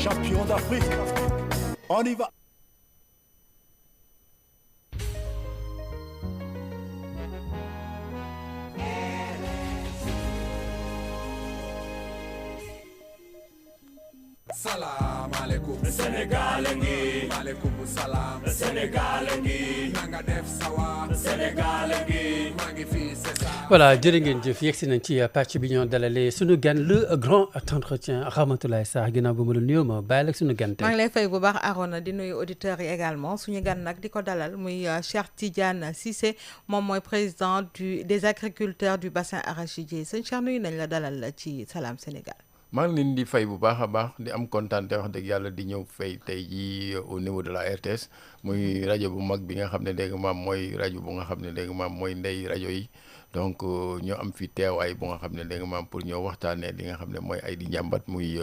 champion d'Afrique. On y va. Salam alaikum Sénégal ngi alaikum salam Sénégal ngi nanga def sawa Sénégal ngi maa ngi fi c'est ça. Voilà jërë ngeen jëf yegsi nañ ci pàcc bi ñoo dalalee suñu gan le grand entretien Ramatoulaye Sarr ginnaaw ba mu la nuyoo ma bàyyi la suñu gan tey. maa ngi lay fay bu baax Arona di nuyu auditeurs yi également suñu gan nag di ko dalal muy Cheikh Tidiane Cissé moom mooy président des agriculteurs du bassin arachidier sëñ Cheikh nuyu nañ la dalal ci Salam Sénégal. maa ngi leen di fay bu baax a baax di am kontaan te wax dëgg yàlla di ñëw fay tey jii au niveau de la RTS muy rajo bu mag bi nga xam ne dégg nga maam mooy rajo bu nga xam ne dégg nga maam mooy ndey rajo yi donc ñu am fi teewaay bu nga xam ne dégg nga maam pour ñëw waxtaanee li nga xam ne mooy ay di njàmbat muy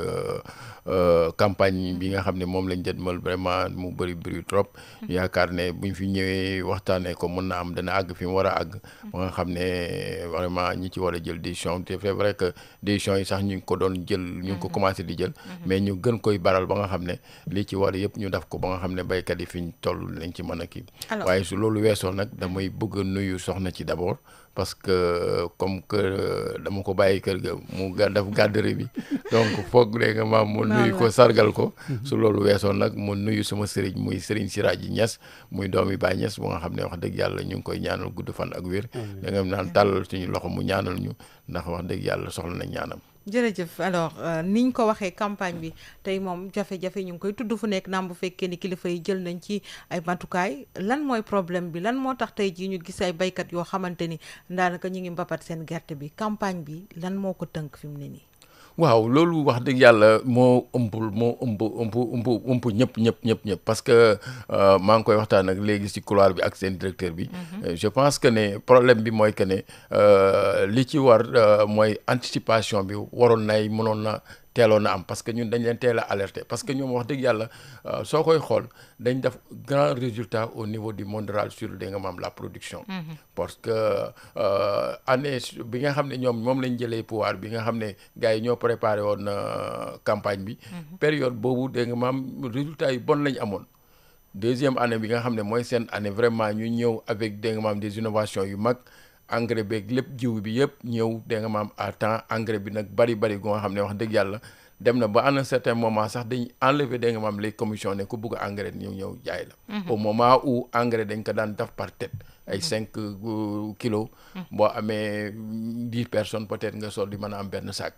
campagne bi nga xam ne moom lañ jëtmal vraiment mu bëri bëri trop yaakaar ne buñ fi ñëwee waxtaanee ko mën na am dana àgg fi mu war a àgg ba nga xam ne vraiment ñi ci war a jël décision te c'est vrai que décision yi sax ñu ngi ko doon jël ñu ngi ko commencé di jël mais ñu gën koy baral ba nga xam ne li ci war yëpp ñu def ko ba nga xam ne béykat yi fi ñu toll lañ ci mën a kii waaye su loolu weesoo nag damay bëgg a nuyu soxna ci d'abord parce que comme que dama ko bàyyi kër ga mu def garderie bi donc foog dégg nga maam mu nuyu ko sargal ko su loolu weesoo nag mu nuyu suma sëriñ muy sëriñ Siraaji Ñas muy doomi Baay Ñas bu nga xam ne wax dëgg yàlla ñu ngi koy ñaanal gudd fan ak wér da nga naan tàllal suñu loxo mu ñaanal ñu ndax wax dëgg yàlla soxla na ñaanam. jërëjëf alors niñ ko waxee campagne bi tey moom jafe-jafe ñu ngi koy tudd fu nekk naam bu fekkee ni kilifa yi jël nañ ci ay matukaay lan mooy problème bi lan moo tax tey jii ñu gis ay baykat yoo xamante ni daanaka ñu ngi mbapat seen gerte bi campagne bi lan moo ko tënk fi mu ne nii. waaw loolu wax dëgg yàlla moo ëmp ñëpp parce que maa ngi koy waxtaan ak léegi ci couloir bi ak seen directeur bi je pense que ne problème bi mooy que ne li ci war mooy anticipation bi waroon nay mënoon na teeloon na am parce que ñun dañ leen teel a alerter parce que ñoom wax dëgg yàlla soo koy xool dañ def grand résultat au niveau du monde rural sur dégg nga maam la production parce que année bi nga xam ne ñoom moom lañ jëlee pouvoir bi nga xam ne gars yi ñoo préparé woon campagne bi période boobu dégg nga maam résultat yu bon lañ amoon deuxième année bi nga xam ne mooy seen année vraiment ñu ñëw avec dégg nga maam des innovations yu mag engrais beeg lépp jiw bi yëpp ñëw dégg nga maam à temps engrais bi nag bari gu nga xam ne wax dëgg yàlla dem na ba à un certain moment sax dañ enlever dégg nga maam les commissions ne ku bugg engrais ñëw jaay la au moment où engrais dañ ko daan def par tête ay 5 kilos boo amee 10 personnes peut-être nga sol di mën a am benn sac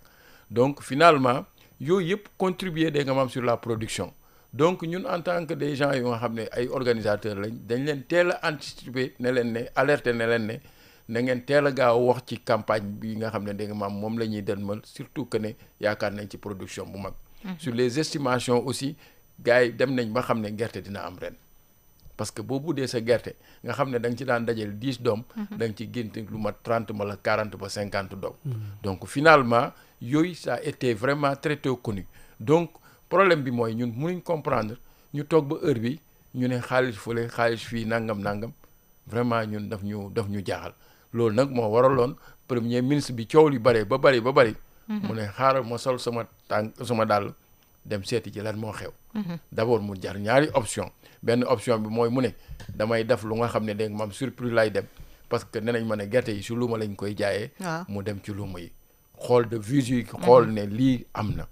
donc finalement yooyu yëpp contribuer dégg nga maam sur la production donc ñun en tant que des gens yu nga xam ne ay organisateurs lañ dañ leen teel a anticiper ne leen ne alerter ne leen ne na ngeen teel a gaaw wax ci campagne bi nga xam ne dégg nga maam moom la ñuy dënmal surtout que ne yaakaar nañ ci production bu mag sur les estimations aussi gars yi dem nañ ba xam ne gerte dina am ren parce que boo buddee sa gerte nga xam ne da nga ci daan dajale 10 doom da nga ci génte lu mat 30 wala 40 ba 50 doom donc finalement yooyu ça a été vraiment très tôt connu donc problème bi mooy ñun mënuñ comprendre ñu toog ba heure bi ñu ne xaalis fële xaalis fii nangam vraiment ñun daf ñu jaaxal loolu nag moo waraloon premier ministre bi coow li bari mu ne xaaral ma sol sama dàll dem seeti ci lan moo xew d'abord mu jar ñaari option benn option bi mooy mu ne damay def lu nga xam ne dégg nga maam surplus lay dem parce que nenañ ma ne gerte yi su luuma lañ koy jaayee mu dem ci luuma yi xool de visu yi xool ne lii am na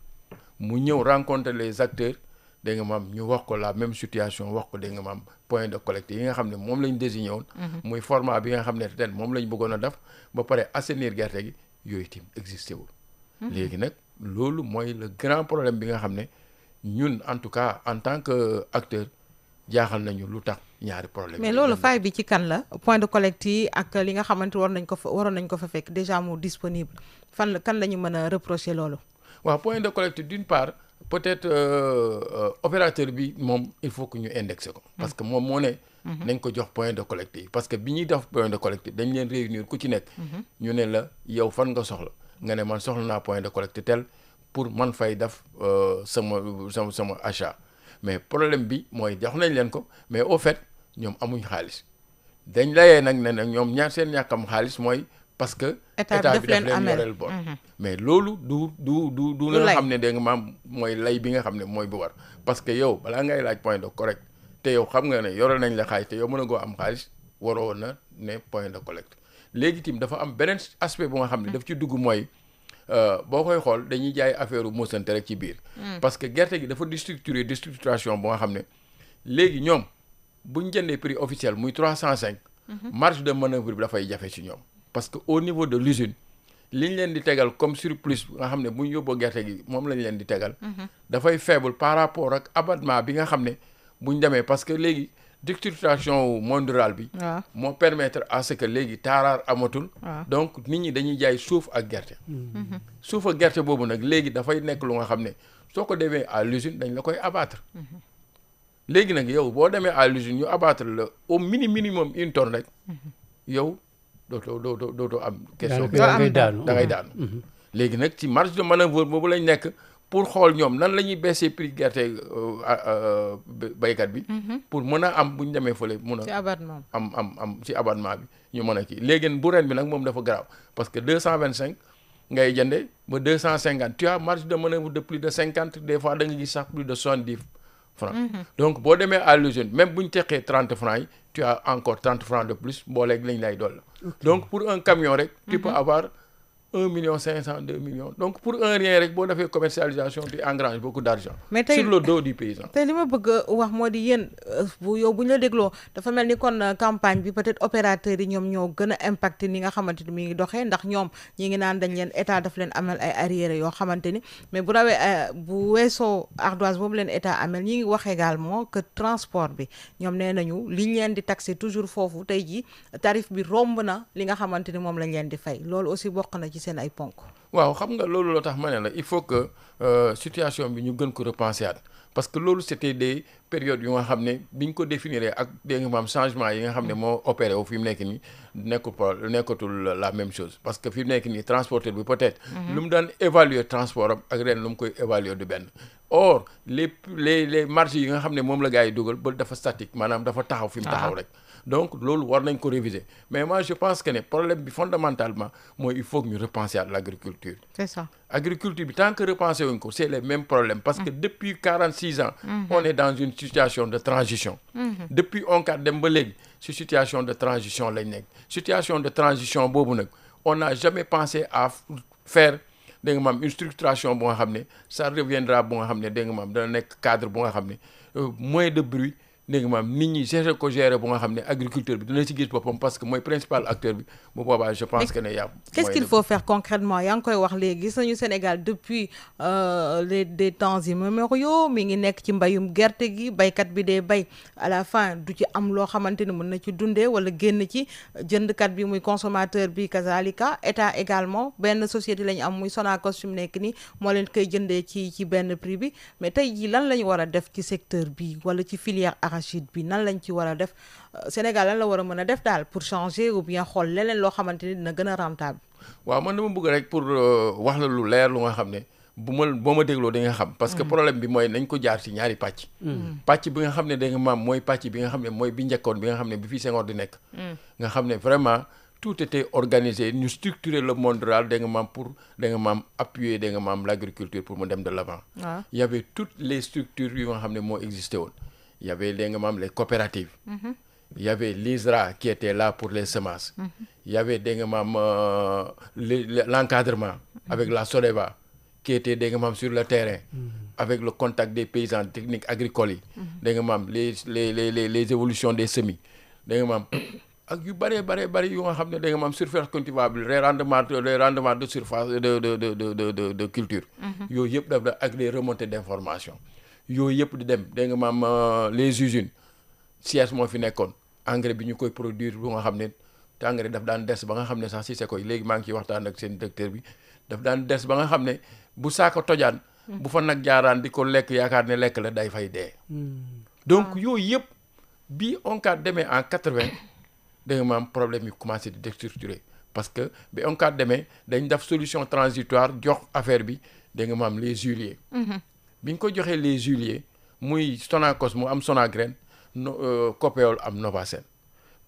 mu ñëw rencontrer les acteurs dégg nga maam ñu wax ko la même situation wax ko dégg nga maam point de collecte yi nga xam ne moom lañ désigné woon muy format bi nga xam ne ten moom lañ bëggoon a def ba pare assainir gerte gi yooyu tim existé wul léegi nag loolu mooy le grand problème bi nga xam ne ñun en tout cas en tant que acteur jaaxal nañu lu tax ñaari problème mais loolu faay bi ci kan la point de collecte yi ak li nga xamante waroon nañ ko fa fekk déjà mu disponible kan la ñu mën a reprocher loolu waaw point de collecte d'une part peut-être opérateur bi moom il faut que ñu indexé ko parce que moom moo ne nañ ko jox point de collecte yi parce que bi ñuy def point de collecte dañ leen réunir ku ci nekk ñu ne la yow fan nga soxla nga ne man soxla naa point de collecte tel pour man fay def sama achat mais problème bi mooy jox nañ leen ko mais au fait ñoom amuñ xaalis dañ layee nag ne nag ñoom seen ñàkkam xaalis mooy parce que État état bi bi daf daf leen leen amel. yoreel bor mais loolu du nga lay. xam ne dégg nga maam mooy lay bi nga xam ne mooy bu war parce que yow balaa ngay laaj point de collecte te yow xam nga ne yoreel nañ la xaalis te yow mën a goo am xaalis waroo na ne point de collecte léegi tim dafa am beneen aspect bu nga xam ne daf ci dugg mooy boo koy xool dañuy jaay affaire u muusante rek ci biir parce que gerte gi dafa déstructuration bu nga xam ne léegi ñoom buñ jëndee prix officiel muy 305 marge de manœuvre bi dafay jafe ci ñoom parce que au niveau de l'usine li ñu leen di tegal comme surplus nga xam ne bu ñu yóbboo gerte gi moom lañ leen di tegal dafay faible par rapport ak abattement bi nga xam ne bu ñu demee parce que léegi déstructuration monde rural bi moo permettre à ce que léegi taaraar amatul donc nit ñi dañuy jaay suuf ak gerte suuf ak gerte boobu nag léegi dafay nekk lu nga xam ne soo ko demee à l'usine dañ la koy abattre léegi nag yow boo demee à l'usine ñu abattre la au minimum 1 tonne rek yow dootoo am question da ngay daanu da ngay daanu léegi nag ci marge de manœuvre boobu lañ nekk pour xool ñoom nan la ñuy baisser prix gerte baykat bi pour mën a am bu ñu demee fële mën a ci abattement am ci abattement bi ñu mën a kii léegi bu ren bi nag moom dafa garaaw parce que 225 ngay jënde ba 250 tu as marge de manœuvre de plus de 50 des fois da nga gis sax plus de 70 francs donc boo demee à l'usine même bu ñu teqee 30 francs yi tu as encore 30 francs de plus booleeg lañ lay dool la donc pour un camion rek tu peux avoir 1 million 500 2 millions donc pour un rien rek boo defee commercialisation tu engranges beaucoup d'argent mais tey sur le dos du paysan tey li ma bëgg a wax moo di yéen bu ñu la dégloo dafa mel ni kon campagne bi peut-être opérateurs yi ñoom ñoo gën a impacté ni nga xamante ni mi ngi doxee ndax ñoom ñi ngi naan dañ leen état daf leen amal ay arriérés yoo xamante ni mais bu rawee bu weesoo ardoise boobu leen état amel ñi ngi wax également que transport bi ñoom nee nañu liñ leen di taxé toujours foofu tey ji tarif bi romb na li nga xamante ni moom lañ leen di fay loolu aussi bokk na ci seen ay ponk. waaw xam nga loolu loo tax ma ne la il faut que situation bi ñu gën ko repenser at parce que loolu c'était des périodes yu nga xam ne biñ ko définir ak dégg nga maam changement yi nga xam ne moo opéré wu fi mu nekk nii nekkatul la même chose parce que fi mu nekk nii transporteur bi peut-être lu mu daan évaluer transport am ak ren lu mu koy évaluer du benn or les marges yi nga xam ne moom la gars yi dugal ba dafa statique maanaam dafa taxaw fi mu taxaw rek donc loolu war nañ ko réviser mais moi je pense que ne problème bi fondamentalement mooy il faut que ñu repenser à l'agriculture c'est ça agriculture bi tant que repenser wuñ ko c'est les mêmes problèmes parce que depuis 46 ans on est dans une situation de transition depuis ONCAD dem ba léegi ci situation de transition lañ nekk situation de transition boobu nag on n'a jamais pensé à faire dégg nga maam une structuration bu nga xam ne ça reviendra bu nga xam ne dégg nga maam dana nekk cadre bu nga xam ne moins de bruit dégg nga maam nit ñi gérer bu nga xam ne agriculteur bi dina ci gis boppam parce que mooy principal acteur bi bu boobaa je pense que ne yaa qu'est-ce qu'il faut faire concrètement yaa ngi koy wax léegi gis nañu Sénégal depuis des temps immémoriaux mi ngi nekk ci mbayum gerte gi baykat bi dee bay à la fin du ci am loo xamante ni mën na ci dundee wala génn ci jëndkat bi muy consommateur bi kazalika état également benn société la ñu am muy Sonacos fi mu nekk nii moo leen koy jëndee ci benn prix bi mais tey jii lan la ñu war a def ci secteur bi wala ci filière arachide bi nan lañ ci war a def Sénégal lan la war a mën a def daal pour changer ou bien xool leneen loo xamante ni dina gën a rentable. waaw man dama bëgg rek pour wax la lu leer lu nga xam ne boo ma dégloo da nga xam parce que problème bi mooy nañ ko jaar ci ñaari pàcc pàcc bi nga xam ne da nga maam mooy pàcc bi nga xam ne mooy bi njëkkoon bi nga xam ne bi fii Senghor di nekk nga xam ne vraiment tout était organisé ñu structurer le monde rural da nga maam pour da nga maam appuyer da nga maam l'agriculture pour mu dem de l'avant il y avait toutes les structures yu nga xam ne moo existé woon il y avait da nga maam les coopératives il y avait l'ISRA qui était là pour les semences il y avait da nga maam l'encadrement avec la SODEVA qui était da nga maam sur le terrain avec le contact des paysans techniques agricoles yi da nga maam les évolutions des semis da nga maam ak yu bëree yu nga xam ne da nga maam surface cultivable les rendements de surface de culture yooyu yëpp daf da ak les remontées d'information yooyu yëpp di dem da nga maam les usines siège moo fi nekkoon engrais bi ñu koy produire bu nga xam ne te engrais daf daan des ba nga xam ne sax si c'est koy léegi maa ngi ciy waxtaan ak seen directeur bi daf daan des ba nga xam ne bu saako tojaan bu fa nag jaaraan di ko lekk yaakaar ne lekk la day fay dee donc yooyu yëpp bi ONCAD demee en 80 da nga maam problème yi commencé di déstructurer parce que bi ONCAD demee dañ def solution transitoire jox affaire bi da nga maam les huiliers bi ñu ko joxee les huiliers muy Sonacos mu am Sonagraines Copéol am Novasen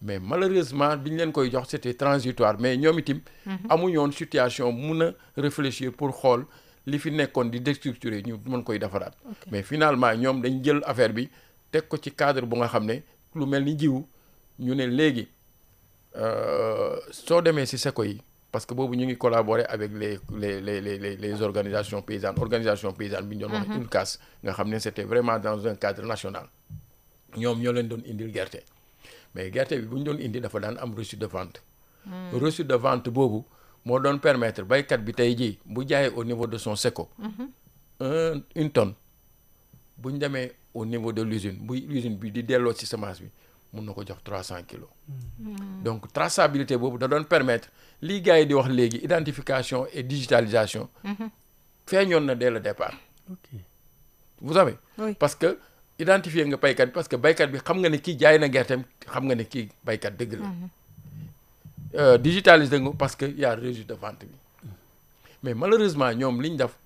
mais malheureusement bi ñu leen koy jox c'était transitoire mais ñoom itam amuñu woon situation mun a réfléchir pour xool li fi nekkoon di déstructurer ñu mën koy defaraat mais finalement ñoom dañ jël affaire bi teg ko ci cadre bu nga xam ne lu mel ni jiwu ñu ne léegi soo demee si seko yi parce que boobu ñu ngi collaborer avec les organisations paysannes bi ñu doon wax UNCAS nga xam ne c'était vraiment dans un cadre national ñoom ñoo leen doon indil gerte mais gerte bi bu ñu doon indi dafa daan am reçu de vente reçu de vente boobu moo doon permettre baykat bi tey jii bu jaayee au niveau de son seko une tonne bu ñu demee au niveau de l'usine bu usine bi di delloo ci semence bi mun na ko jox 300 kilos donc traçabilité boobu da doon permettre lii gars yi di wax léegi identification et digitalisation feeñoon na dès le départ vous savez parce que identifier nga baykat bi parce que baykat bi xam nga ne kii jaay na gerteem xam nga ne kii baykat dëgg la digitaliser nga parce que y a reçu de vente bi mais malheureusement ñoom liñ def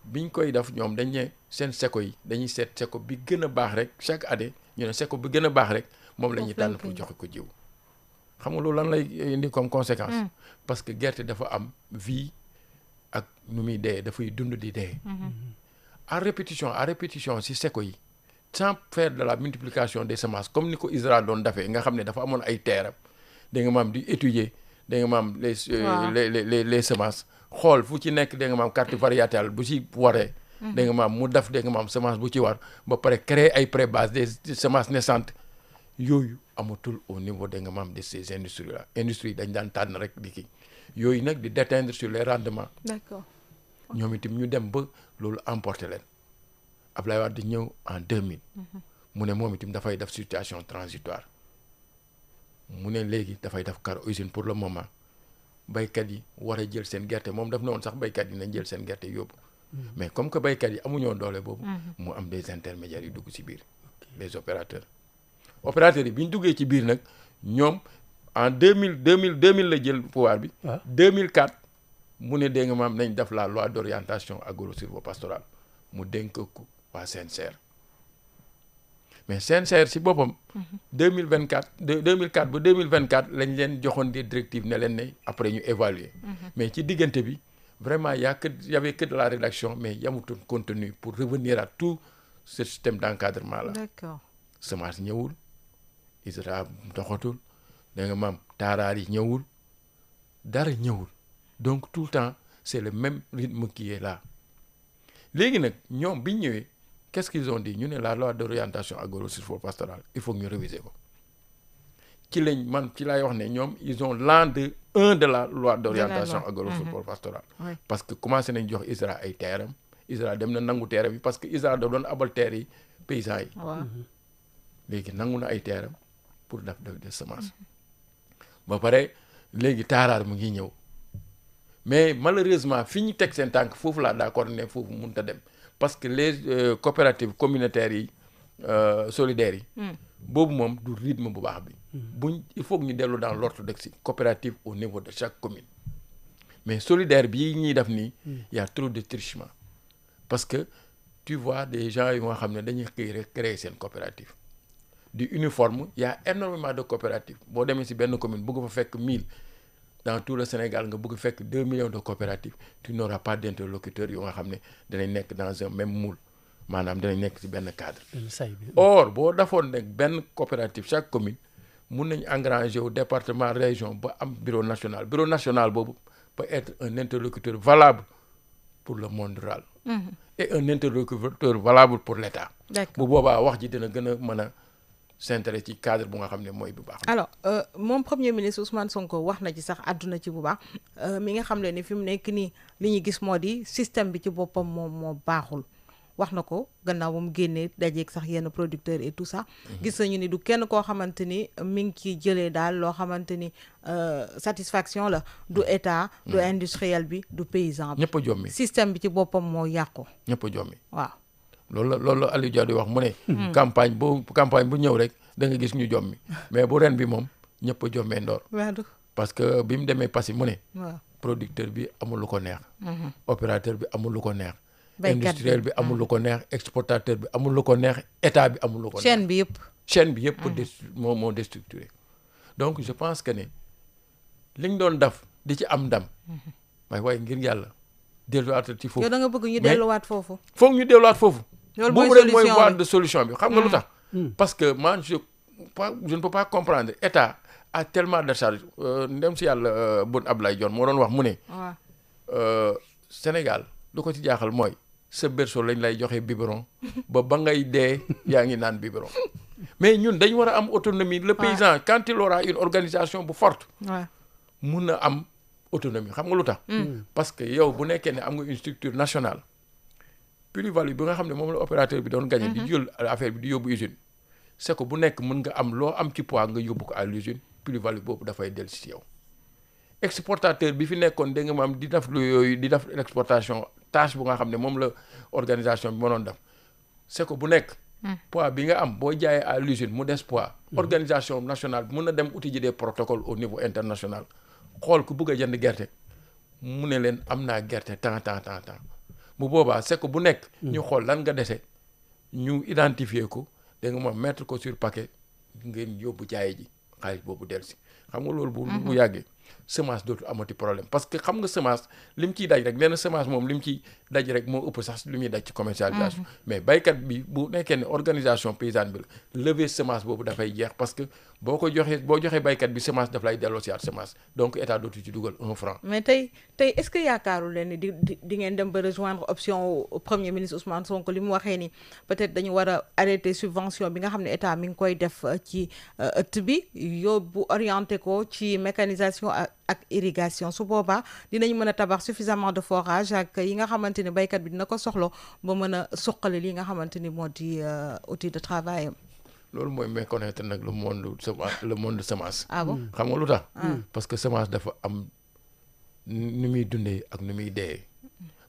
biñ koy def ñoom dañ ne seen seko yi dañuy seet seko bi gën a baax rek chaque année ñu ne seko bi gën a baax rek moom la ñuy tànn pour joxe ko jiw xam nga loolu lan lay indi comme conséquence parce que gerte dafa am vie ak nu muy dee dafay dund di dee à répétition si seko yi sans faire de la multiplication des semences comme ni ko Israël doon dafee nga xam ne dafa amoon ay teeram da nga maam di étudier da nga maam les semences xool fu ci nekk da nga maam carte variétale bu ci waree da nga maam mu def da nga maam semence bu ci war ba pare créer ay pré-base des semences naissantes yooyu amatul au niveau da nga maam de ces industries là industrie dañ daan tànn rek di kii yooyu nag di déteindre sur les rendements d'accord ñoom itam ñu dem ba loolu emporter leen Ablaye Wade di ñëw en 2000 mu ne moom itam dafay def situation transitoire mu ne léegi dafay def car usine pour le moment baykat yi war a jël seen gerte moom daf ne woon sax baykat yi nañ jël seen gerte yóbbu mais comme que baykat yi amuñoo doole boobu mu am des intermédiaires yu dugg ci biir des opérateurs yi bi ñu duggee ci biir nag ñoom en 2000 la jël pouvoir bi 2004 mu ne dégg nga maam nañ def la loi d'orientation agro-sylvo-pastorale mu dénk ko waa CNCR mais CNCR si boppam 2004 ba 2024 lañ leen joxoon des directives ne leen ne après ñu évaluer mais ci diggante bi vraiment y avait que de la rédaction mais yamutoon contenu pour revenir à tout ce système d'encadrement là d'accord semence ñëwul ISRA doxatul da nga maam taaraar yi ñëwul dara ñëwul donc tout le temps c'est le même rythme qui est là léegi nag ñoom biñ ñëwee qu'est-ce qu'ils ont dit ñu ne la loi d'orientation agro-sylvo-pastorale il faut que ñu réviser ko ci laay wax ne ñoom ils ont l'an de la loi d'orientation agro-sylvo-pastorale parce que commencé nañ jox ISRA ay terram ISRA dem na nangu terram yi parce que ISRA da doon abal terre yi paysans yi léegi nangu na ay terram pour def des semences ba pare léegi taaraar mu ngi ñëw mais malheureusement fi ñu teg seen tànk foofu laa d'accord ne foofu mënut a dem parce que les coopératives communautaires yi solidaires yi boobu moom du rythme bu baax bi il faut que ñu dellu dans l'orthodoxie coopérative au niveau de chaque commune mais solidaire bi ñuy def nii y a trop de trichement parce que tu vois des gens yu nga xam ne dañuy xëy rek créer seen coopérative du uniforme y a énormément de coopératives boo demee si benn commune bëgg fa fekk 1000 dans tout le Sénégal nga bëgg fekk 2 millions de coopératives tu n'auras pas d'interlocuteurs yu nga xam ne danañ nekk dans un même moule maanaam danañ nekk ci benn cadre or boo defoon nag benn coopérative chaque commune mun nañ engranger au département région ba am bureau national boobu peut être un interlocuteur valable pour le monde rural et un interlocuteur valable pour l'État bu boobaa wax ji dina gën a mën a s'intéresse ci cadre bu nga xam ne mooy bu baax. alors moom premier ministre Ousmane Sonko wax na ci sax àdduna ci bu baax mi nga xam ne ni fi mu nekk nii li ñu gis moo di système bi ci boppam moo baaxul wax na ko gannaaw ba mu génnee dajeeg sax yenn producteurs et tout ça. gis nañu ni du kenn koo xamante ni mi ngi ciy jëlee daal loo xamante ni satisfaction la du état. du industriel bi du paysan bi. ñëpp a jommi système bi ci boppam moo yàqu. ñëpp a jommi waaw. loolu la Aliou Dia di wax mu ne campagne bu ñëw rek da nga gis ñu jommi mais bu ren bi moom ñëpp a jommee ndoor parce que bi mu demee Passy mu ne producteur bi amul lu ko neex opérateur bi amul lu ko neex industriel bi amul lu ko neex exportateur bi amul lu ko neex état bi amul lu ko neex chaîne bi yëpp moo déstructuré donc je pense que ne liñ doon def di ci am ndam waaye ngir yàlla delluwaat ci foofu. yow da nga bëgg ñu delluwaat foofu. foog ñu delluwaat foofu. loolu boobu rek mooy voie de solution bi xam nga lu tax. parce que man je ne peux pas comprendre état a tellement de charge ndem si yàlla Boun Abdallah Dionne moo doon wax mu ne. Sénégal lu ko ci jaaxal mooy sa berceau lañ lay joxe biberon ba ngay dee yaa ngi naan biberon mais ñun dañ war a am autonomie. le paysan quand il aura une organisation bu forte. mun na am autonomie xam nga lu tax. parce que yow bu nekkee ne am nga une structure nationale. plus-value bi nga xam ne moom la opérateur bi doon gagné. di jël affaire bi di yóbbu usine. c'est que bu nekk mën nga am loo am ci poids nga yóbbu ko à l'usine plus-value boobu dafay dellu si yow. exportateur bi fi nekkoon dégg nga maam di def lu yooyu di def l'exportation tâche bu nga xam ne moom la organisation bi mënoon def c'est que bu nekk. poids bi nga am boo jaayee à l'usine mu des poids. organisation nationale bi mun na dem uti ji des protocoles au niveau international xool ku bëgg a jënd gerte mu ne leen am naa gerte tant bu boobaa c'est que bu nekk. ñu xool lan nga dese ñu identifier ko dégg nga moom mettre ko sur paquet ngeen yóbbu jaaye ji xaalis boobu dellusi xam nga loolu bu yàggee. semence dootu amati problème parce que xam nga semence lim ciy daj rek nee na semence moom lim ciy daj rek moo ëpp sax li muy daj ci commercialisation. mais baykat bi bu nekkee ne organisation paysanne bi la lever semence boobu dafay jeex parce que boo joxee baykat bi semence daf lay delloo si at semence donc état dootu ci dugal 1 franc. mais tey est-ce que yaakaarul leen ni di ngeen dem ba rejoindre option premier ministre Ousmane Sonko li mu waxee ni peut-être dañu war a arrêter subvention bi nga xam ne état mi ngi koy def ci ëtt bi yóbbu orienté ko ci mécanisation ak irrigation su boobaa dinañ mën a tabax suffisamment de forage ak yi nga xamante ni baykat bi dina ko soxla ba mën a suqali li nga xamante ni moo di outil de travail am. loolu mooy méconnaître nag le monde de semence. ah bon xam nga lu tax. parce que semence dafa am nu muy dundee ak nu muy dee.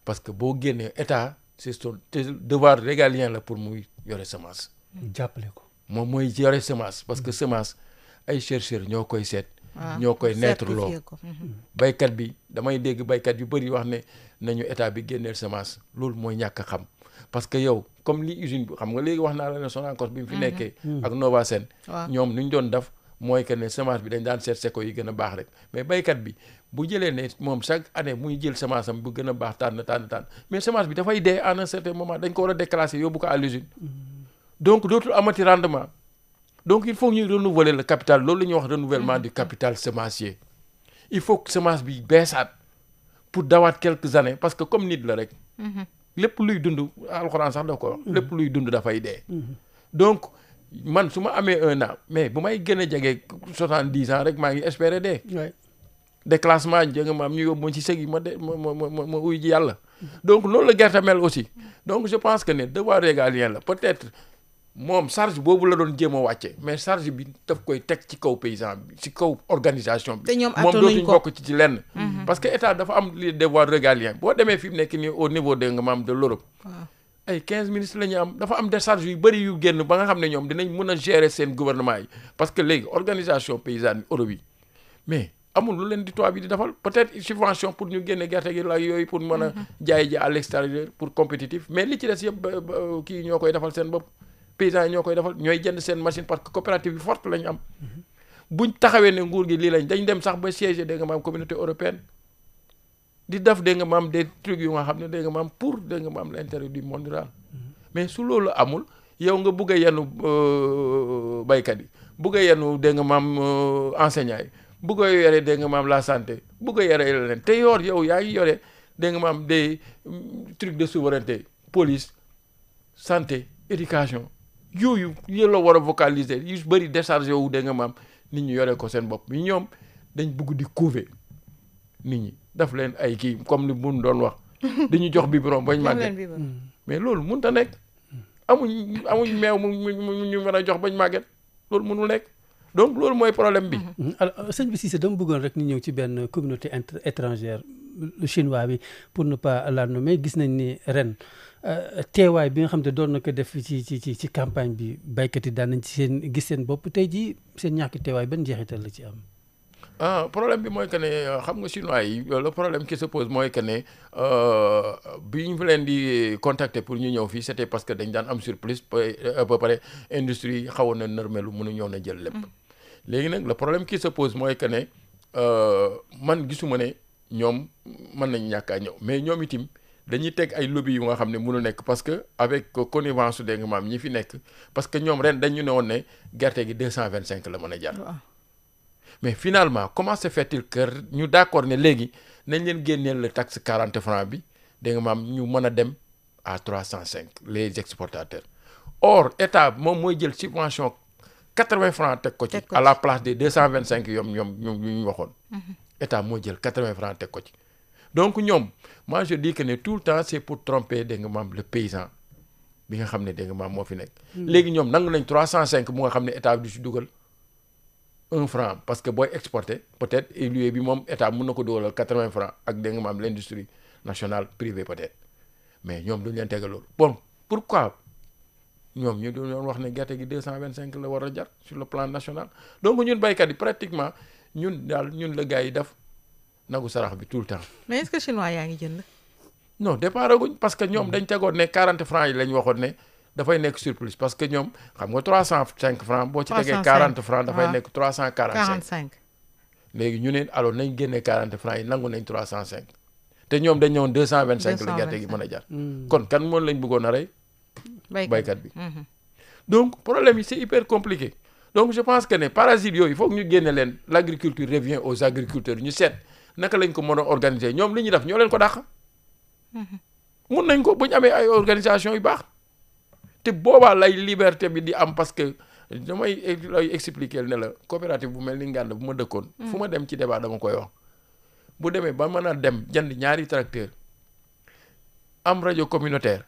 parce que boo génnee état c'est son devoir régalien la pour muy yore semence. jàppale ko moom mooy yore semence parce que semence ay chercheurs ñoo koy seet. ñoo koy naître loo baykat bi damay dégg baykat yu bëri wax ne nañu état bi génneel semence loolu mooy ñàkk a xam parce que yow comme li usine bi xam nga léegi wax naa la ne Sonacos bi mu fi nekkee ak Novasen ñoom lu ñu doon def mooy que ne semence bi dañ daan seet seko yi gën a baax rek mais baykat bi bu jëlee ne moom chaque année muy jël semence am bu gën a baax tànn mais semence bi dafay dee à un certain moment dañ ko war a déclasser yóbbu ko à l'usine donc dootul amati rendement. donc il faut ñuy renouveler le capital loolu la ñuy wax renouvellement du capital semencier il faut que semence bi beesaat pour dawaat quelques années parce que comme nit la rek lépp luy dund alxuraan sax da ko wax lépp luy dund dafay dee donc man su ma amee 1 an mais bu may gën a jege 70 ans rek maa ngi espérer dee déclassement jënga maam ñu yóbbu ma ci sëg yi ma uy ji yàlla donc loolu la gerte mel aussi donc je pense que ne devoir régalien la peut-être moom charge boobu la doon jéem a wàcce mais charge bi daf koy teg ci kaw paysan bi ci kaw organisation bi moom dootuñ bokk ci lenn parce que état dafa am li devoir régalien boo demee fi mu nekk nii au niveau de nga maam de l'Europe ay 15 ministres la ñu am dafa am des charges yu bëri yu génn ba nga xam ne ñoom dinañ mën a gérer seen gouvernement yi parce que léegi organisation paysanne Europe yi mais amul lu leen di toit bi di defal peut-être subvention pour ñu génne gerte gi la yooyu pour mën a jaay ji à l'extérieur pour compétitif mais li ci des yëpp kii ñoo koy defal seen bopp paysans yi ñoo koy defal ñooy jënd seen machine parce que coopérative yi forte la ñu am buñ taxawee ne nguur gi lii lañ dañ dem sax ba siège dégg nga maam communauté européenne di def dégg nga maam des trucs yu nga xam ne dégg nga maam pour dégg nga maam l'intérêt du monde rural mais su loolu amul yow nga bugg a yenu baykat yi bugg a yenu dégg nga maam enseignants yi bugg a yore dégg nga maam la santé bugg a yore leneen te yow yaa ngi yore dégg nga maam des trucs de souveraineté police santé éducation yooyu yéen la war a vocaliser yu bëri déchargé wu dégg nga maam nit ñi yore ko seen bopp mi ñoom dañ bugg di couver nit ñi daf leen ay kii comme ni mun doon wax dañu jox biberon bañ màgget mais loolu mënut a nekk amuñ meew mu ñu mën a jox bañ màgget loolu mënul nekk donc loolu mooy problème bi. alors sëñ bi Cissé dama bëggoon rek ñu ñëw ci benn communauté étrangère le chinois bi pour ne pas la nommer gis nañ ni ren teewaay bi nga xam ne doon na ko def ci campagne bi baykat yi daan nañ ci gis seen bopp tey jii seen ñàkk teewaay ban njeexital la ci am. problème bi mooy que ne xam nga chinois yi le problème qui se pose mooy que ne bi ñu leen di contacter pour ñu ñëw fii c'était parce que dañ daan am surplus à peu près industrie xawoon na nërmelu mënu ñëw na jël lépp léegi nag le problème qui se pose mooy que ne man gisuma ne ñoom mën nañ ñàkk a ñëw mais ñoom itim dañuy teg ay lobby yu nga xam ne mënu nekk parce que avec connivence su dégg nga maam ñi fi nekk parce que ñoom ren dañu ne woon ne gerte gi 225 la mën a jar. mais finalement comment se fait-il que ñu d'accord ne léegi nañ leen génneel le taxe 40 francs bi dégg nga maam ñu mën a dem à 305 les exportateurs or état moom mooy jël subvention 80 francs teg ko ci à la place des 225 ñoom ñu waxoon. état moo jël 80 francs teg ko ci. donc ñoom moi je dis que ne tout le temps c'est pour tromper dégg nga maam le paysan bi nga xam ne dégg nga maam moo fi nekk. léegi ñoom nangu nañ 305 mu nga xam ne état bi du si dugal 1 franc parce que booy exporter peut-être huilier bi moom état mun na ko dugalal 80 francs ak dégg nga maam l'industrie nationale privée peut-être mais ñoom duñ leen tegal loolu bon pourquoi ñoom ñu doon wax ne gerte gi 225 la war a jar sur le plan national donc ñun baykat yi pratiquement ñun la gars yi def. nagu sarax bi tout le temps. mais est-ce que chinois yaa ngi jënd. non départ guñ parce que ñoom dañ tegoon ne 40 francs yi lañ waxoon ne dafay nekk surplus parce que ñoom xam nga 305 francs boo ci tegee 40 francs dafay nekk 345. léegi ñu ne alors nañ génnee 40 francs yi nangu nañ 305 te ñoom dañ ñëwoon 225 la gerte gi mën a jar. kon kan moom lañ bëggoon a rey. baykat bi. donc problème yi c'est hyper compliqué donc je pense que ne parasites yooyu il faut que ñu génne leen l'agriculture revient aux agriculteurs ñu seet. naka lañ ko mën a organiser ñoom li ñuy def ñoo leen ko dàq. mun nañ ko bu ñu amee ay organisation yu baax te boobaa lay liberté bi di am parce que damay lay expliquer ne la coopérative bu mel ni Nganda bu ma dëkkoon. fu ma dem ci débat dama koy wax. bu demee ba mën a dem jënd ñaari tracteur am rajo communautaire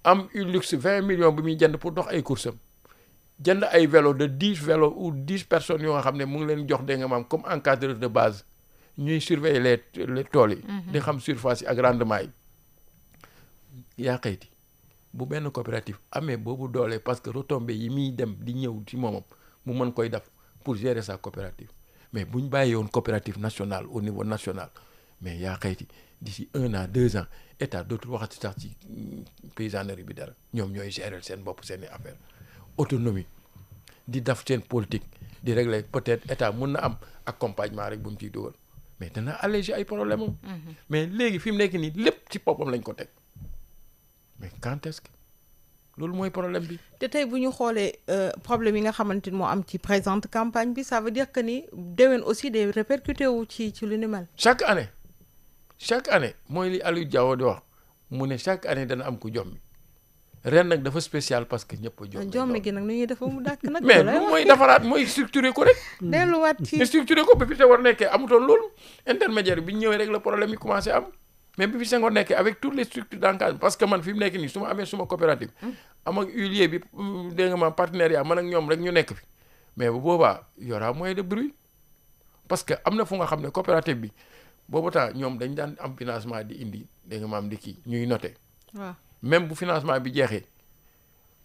am luxe 20 millions bi muy jënd pour dox ay courses am jënd ay vélo de 10 vélos ou 10 personnes yoo nga xam ne mu ngi leen jox dégg nga maam comme encadreur de base. ñuy surveiller les tool yi. di xam surface yi ak rendement yi. yaa xayti bu benn coopérative amee boobu doole parce que retombées yi muy dem di ñëw ci moomam mu mën koy def pour gérer sa coopérative mais bu ñu bàyyee woon coopérative nationale au niveau national mais yaa xayti d'ici 1 an 2 ans état dootul waxati sax ci paysannerie bi dara ñoom ñooy gérer seen bopp seen i affaire autonomie di def seen politique di régler peut-être état mun na am accompagnement rek bu mu ciy dugal. mais dana alléger ay problème am. mais léegi fi mu nekk nii lépp ci boppam lañ ko teg mais quand est-ce que loolu mooy problème bi. te tey bu ñu xoolee problème yi nga xamante ni moo am ci présente campagne bi ça veut dire que ni déwén aussi day répercuté wu ci lu ni mel. chaque année mooy li Aliou Diawo di wax mu ne chaque année dana am ku jommi ren nag dafa spécial parce que ñëpp a jommi gi nag nu ñuy defa mu dàkk nag. mais lu mooy defaraat mooy structuré ko rek. delluwaat ci mais structuré ko bi fi Senghor nekkee amutoon loolu intermédiaire bi ñu ñëwee rek la problème yi commencé am mais bi fi Senghor nekkee avec toutes les structures d'encadrement parce que man fi mu nekk nii su ma amee suma coopérative. am ak huilier bi dégg nga ma partenariat man ak ñoom rek ñu nekk fi mais bu boobaa y aura moins de bruit parce que am na fu nga xam ne coopérative bi boobu temps ñoom dañ daan am financement di indi dégg nga maam di kii ñuy noté. waaw même bu financement bi jeexee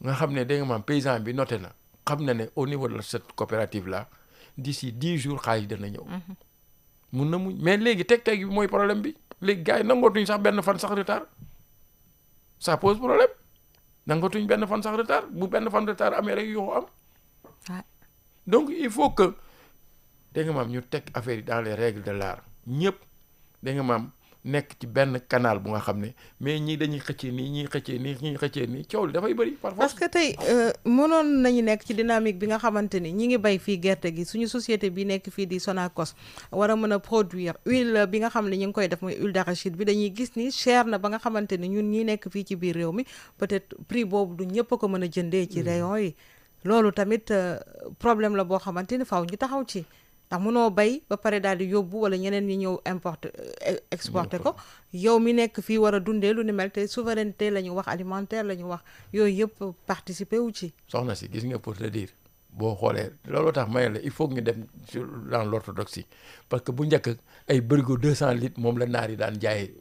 nga xam ne dégg nga maam paysan bi noté na xam na ne au niveau de cette coopérative là d'ici 10 jours xaalis dana ñëw. mun na muñ mais léegi teg-teg bi mooy problème bi léegi gars yi nangootuñ sax benn fan sax retard ça pose problème nangootuñ benn fan sax retard bu benn fan retard amee rek yoo am. donc il faut que dégg nga maam ñu teg affaire yi dans les règles de l'art ñëpp dégg nga maam nekk ci benn canal bu nga xam ne mais ñii dañuy xëccee nii ñii xëccee nii coow li dafay bëri parfois. parce que tey mënoon nañu nekk ci dynamique bi nga xamante ni ñi ngi bay fii gerte gi suñu société bi nekk fii di Sonacos war a mën a produire huile bi nga xam ne ñu ngi koy def mooy huile d'arachide bi dañuy gis ni cher na ba nga xamante ni ñun ñi nekk fii ci biir réew mi peut-être prix boobu du ñëpp a ko mën a jëndee ci rayon yi loolu tamit problème la boo xamante ni faaw ñu taxaw ci. ndax mënoo bay ba pare daal di yóbbu wala ñeneen ñi ñëw importer exporter ko yow mi nekk fii war a dundee lu ni mel te souveraineté la ñu wax alimentaire la ñu wax yooyu yëpp participer wu ci. soxna si gis nga pour te dire boo xoolee loolu tax may la il faut que ñu dem dans l'orthodoxie parce que bu njëkk ay bërigo 200 litres moom la naar yi daan jaayee.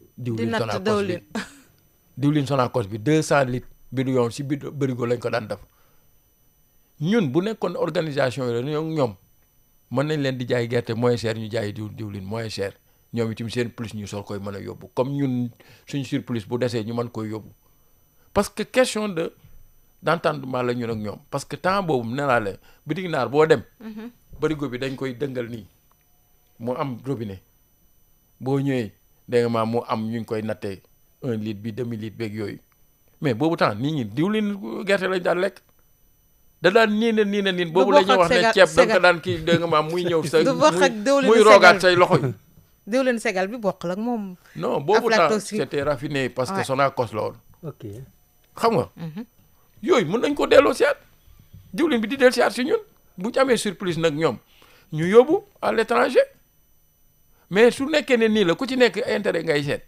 diwlin Sonacos bi 200 litres bi du yoon si biir bërigo lañ ko daan def ñun bu nekkoon organisation yi la ñoom. mën nañ leen di jaay gerte moins cher ñu jaay diwlin moins cher ñoom itam seen plus ñu soog koy mën a yóbbu comme ñun suñ surplus bu desee ñu mën koy yóbbu parce que question d'entendement la ñun ak ñoom parce que temps boobu nee naa la bitig naar boo dem barigo bi dañ koy dëngal nii mu am robinet boo ñëwee dégg nga maam mu am ñu ngi koy nattee 1 litre bi demi litre beeg yooyu mais boobu temps nit ñi diwlin gerte lañ daan lekk da daan niin boobu la ñuy wax ne ceeb da nga ko daan kii dégg nga maam muy ñëw sa muy roogaat say loxo yi diwlin segal bi bokkul ak moom. non boobu temps c'était raffiné parce que Sonacos la woon. ok xam nga. yooyu mën nañ ko delloo siyaat diwlin bi di dellu siyaat si ñun bu ñu amee surplus nag ñoom ñu yóbbu à l'étranger mais su nekkee ne nii la ku ci nekk intérêt ngay seet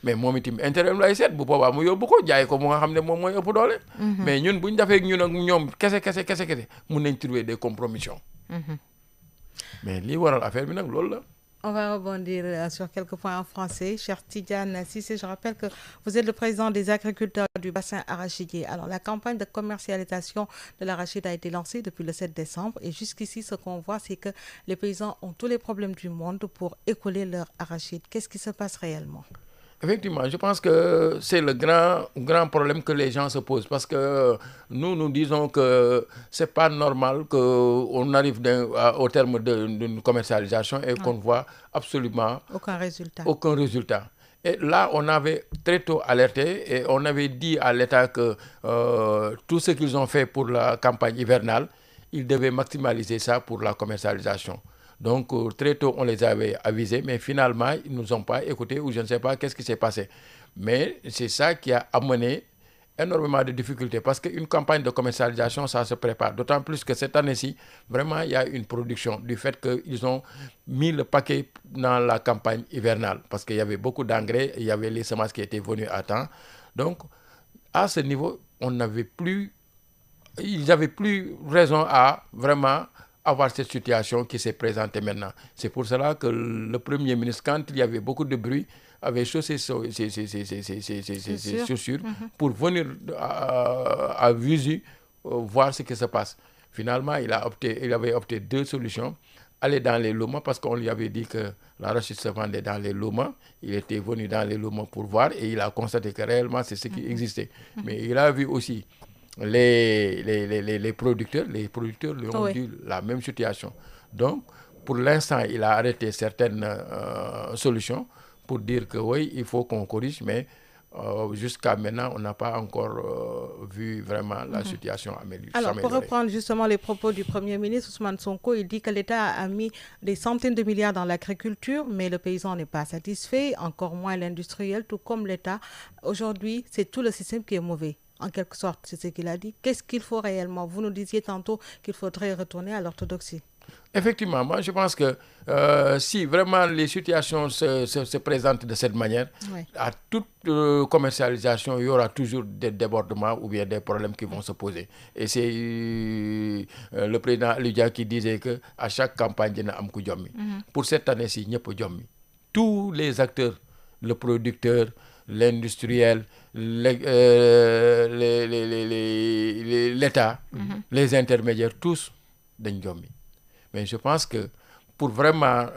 mais moom itam intérêt am lay seet bu boobaa mu yóbbu ko jaay ko mu nga xam ne moom mooy ëpp doole. mais ñun bu ñu defee ñun ak ñoom kese mun nañ trouver des compromissions. mais lii waral affaire bi nag loolu la. On va rebondir sur quelques points en français. Cher Tidiane Cissé, je rappelle que vous êtes le président des agriculteurs du bassin arachidier. Alors, la campagne de commercialisation de l'arachide a été lancée depuis le 7 décembre. Et jusqu'ici, ce qu'on voit, c'est que les paysans ont tous les problèmes du monde pour écouler leur arachide. Qu'est-ce qui se passe réellement? Effectivement, je pense que c'est le grand problème que les gens se posent parce que nous disons que c'est pas normal qu'on arrive au terme d'une commercialisation et qu'on voit absolument aucun résultat. Et là, on avait très tôt alerté et on avait dit à l'État que tout ce qu'ils ont fait pour la campagne hivernale, ils devaient maximaliser ça pour la commercialisation. Donc, très tôt, on les avait avisés, mais finalement, ils ne nous ont pas écoutés ou je ne sais pas qu'est-ce qui s'est passé. Mais c'est ça qui a amené énormément de difficultés parce qu'une campagne de commercialisation, ça se prépare. D'autant plus que cette année-ci, vraiment, il y a une production du fait qu'ils ont mis le paquet dans la campagne hivernale parce qu'il y avait beaucoup d'engrais, il y avait les semences qui étaient venues à temps. Donc, à ce niveau, ils n'avaient plus raison à vraiment avoir cette situation qui s'est présentée maintenant. C'est pour cela que le Premier ministre, quand il y avait beaucoup de bruit, avait chaussé ses chaussures pour venir à Visu voir ce qui se passe. Finalement, il avait opté 2 solutions. Aller dans les loumats parce qu'on lui avait dit que l'arachide se vendait dans les loumats. Il était venu dans les loumats pour voir et il a constaté que réellement c'est ce qui existait. Mais il a vu aussi les producteurs lui ont dit la même situation. Donc, pour l'instant, il a arrêté certaines solutions pour dire que oui, il faut qu'on corrige, mais jusqu'à maintenant, on n'a pas encore vu vraiment la situation améliorer. Alors, pour reprendre justement les propos du Premier ministre, Ousmane Sonko, il dit que l'État a mis des centaines de milliards dans l'agriculture, mais le paysan n'est pas satisfait, encore moins l'industriel, tout comme l'État. Aujourd'hui, c'est tout le système qui est mauvais. En quelque sorte, c'est ce qu'il a dit. Qu'est-ce qu'il faut réellement? Vous nous disiez tantôt qu'il faudrait retourner à l'orthodoxie. Effectivement, moi je pense que si vraiment les situations se présentent de cette manière, à toute commercialisation, il y aura toujours des débordements ou bien des problèmes qui vont se poser. Et c'est le président Lydia qui disait qu'à chaque campagne, il y a un coup de jommi. Pour cette année-ci, il y a un jommi. Tous les acteurs, le producteur, l'industriel, l'État, les intermédiaires, tous dañ jommi. Mais je pense que pour vraiment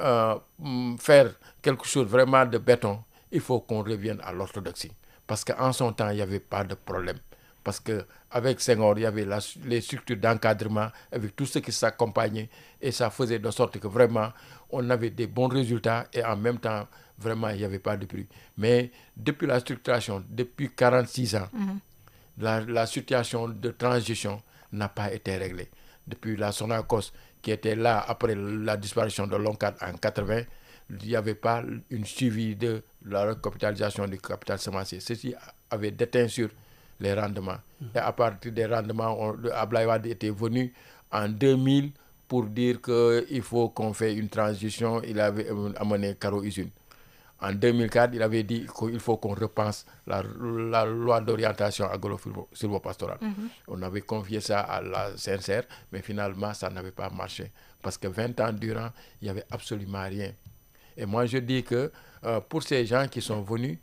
faire quelque chose vraiment de béton, il faut qu'on revienne à l'orthodoxie. Parce qu'en son temps, il n'y avait pas de problème. Parce qu'avec Senghor, il y avait les structures d'encadrement, avec tout ce qui s'accompagnait, et ça faisait de sorte que vraiment, on avait des bons résultats, et en même temps, vraiment, il n'y avait pas de bruit. Mais depuis la structuration, depuis 46 ans, la situation de transition n'a pas été réglée. Depuis la Sonacos, qui était là après la disparition de l'ONCAD en 80, il n'y avait pas une suivi de la recapitalisation du capital semencier. Ceci avait déteint sur les rendements. Et à partir des rendements, Abdoulaye Wade était venu en 2000 pour dire qu'il faut qu'on fasse une transition. Il avait amené Caro Usine. En 2004, il avait dit qu'il faut qu'on repense la loi d'orientation agro-silvopastorale. On avait confié ça à la CNCR, mais finalement, ça n'avait pas marché. Parce que 20 ans durant, il n'y avait absolument rien. Et moi, je dis que pour ces gens qui sont venus,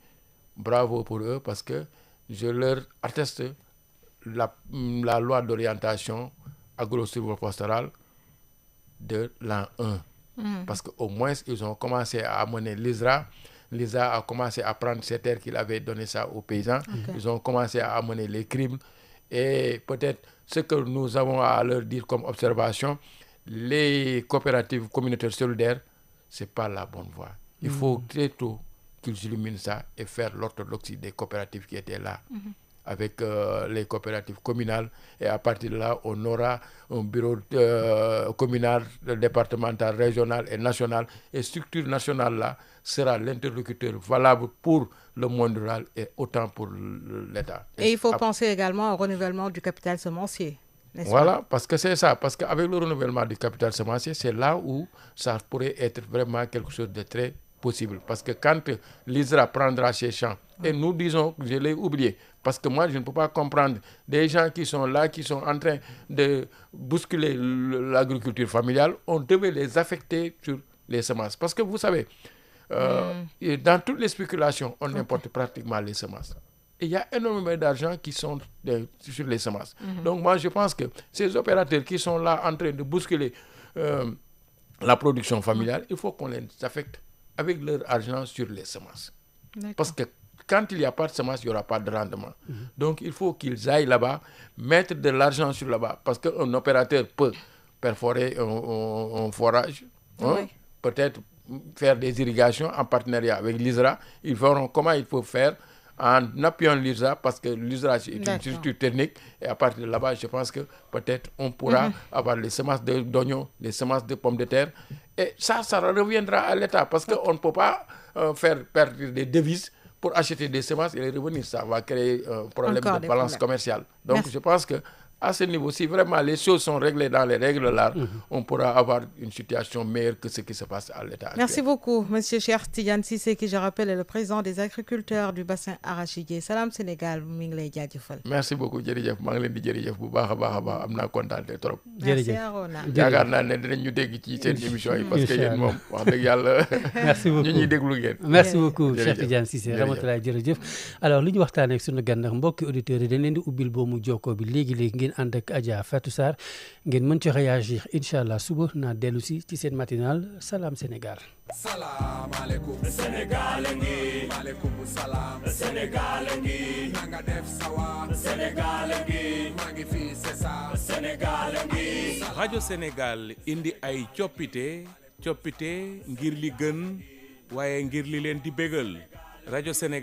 bravo pour eux, parce que je leur atteste la loi d'orientation agro-silvopastorale de l'an 1. Parce qu'au moins, ils ont commencé à amener l'ISRA. L'ISRA a commencé à prendre ces terres qu'il avait donné ça aux paysans. Ils ont commencé à amener les crimes. Et peut-être ce que nous avons à leur dire comme observation, les coopératives communautaires solidaires, c'est pas la bonne voie. Il faut très tôt qu'ils illuminent ça et faire l'orthodoxie des coopératives qui étaient là, avec les coopératives communales. Et à partir de là, on aura un bureau communal, départemental, régional et national. Et structure nationale là sera l'interlocuteur valable pour le monde rural et autant pour l'État. Et il faut penser également au renouvellement du capital semencier. Voilà, parce que c'est ça. Parce qu'avec le renouvellement du capital semencier, c'est là où ça pourrait être vraiment quelque chose de très possible. Parce que quand l'ISRA prendra ses champs, et nous disons, je l'ai oublié, parce que moi je ne peux pas comprendre des gens qui sont là, qui sont en train de bousculer l'agriculture familiale, on devait les affecter sur les semences. Parce que vous savez, dans toutes les spéculations, on importe pratiquement les semences. Et il y a énormément d'argent qui sont sur les semences. Donc moi, je pense que ces opérateurs qui sont là en train de bousculer la production familiale, il faut qu'on les affecte avec leur argent sur les semences. Parce que quand il n'y a pas de semences, il n'y aura pas de rendement. Donc il faut qu'ils aillent là-bas, mettre de l'argent sur là-bas. Parce qu'un opérateur peut perforer un forage, peut-être faire des irrigations en partenariat avec l'ISRA. Ils verront comment il faut faire en appuyant l'ISRA, parce que l'ISRA c'est une structure technique, et à partir de là-bas, je pense que peut-être on pourra avoir les semences d'oignons, les semences de pommes de terre, et ça reviendra à l'État, parce qu'on ne peut pas faire perdre des devises pour acheter des semences et les revenus. Ça va créer un problème de balance commerciale. Donc je pense que à ce niveau, si vraiment les choses sont réglées dans les règles là, on pourra avoir une situation meilleure que ce qui se passe à l'État. Merci beaucoup, M. Cheikh Tidiane Cissé, qui, je rappelle, est le président des agriculteurs du bassin arachidier. Salam Sénégal, mi ngi lay jaajëfal. Merci beaucoup, jërëjëf. maa ngi leen di jërëjëf bu baax a baax am naa kontaan trop. Merci Arona. yaakaar naa ne dinañ ñu dégg ci seen émission yi, parce que yéen moom wax dëgg yàlla. Merci beaucoup ñu ñuy déglu ngeen. merci beaucoup Cheikh Tidiane Cissé, Ramatoulaye jërëjëf. Alors li ñu waxtaanee ak sunu gan nag mbokki auditeurs yi dañ leen di ubbil boomu jokkoo bi léegi-léegi ngeen ànd ak Adja Fatou Sarr ngeen mën ci réagir incha allah suba naa dellu si ci seen matinal Salam Sénégal. Salam alaikum Sénégal ngi maaleykum salaam Sénégal ngi nanga def sawa Sénégal ngi maa ngi fii c'est ça Sénégal ngi. rajo Sénégal indi ay coppite ngir li gën waaye ngir li leen di bégal rajo Sénégal.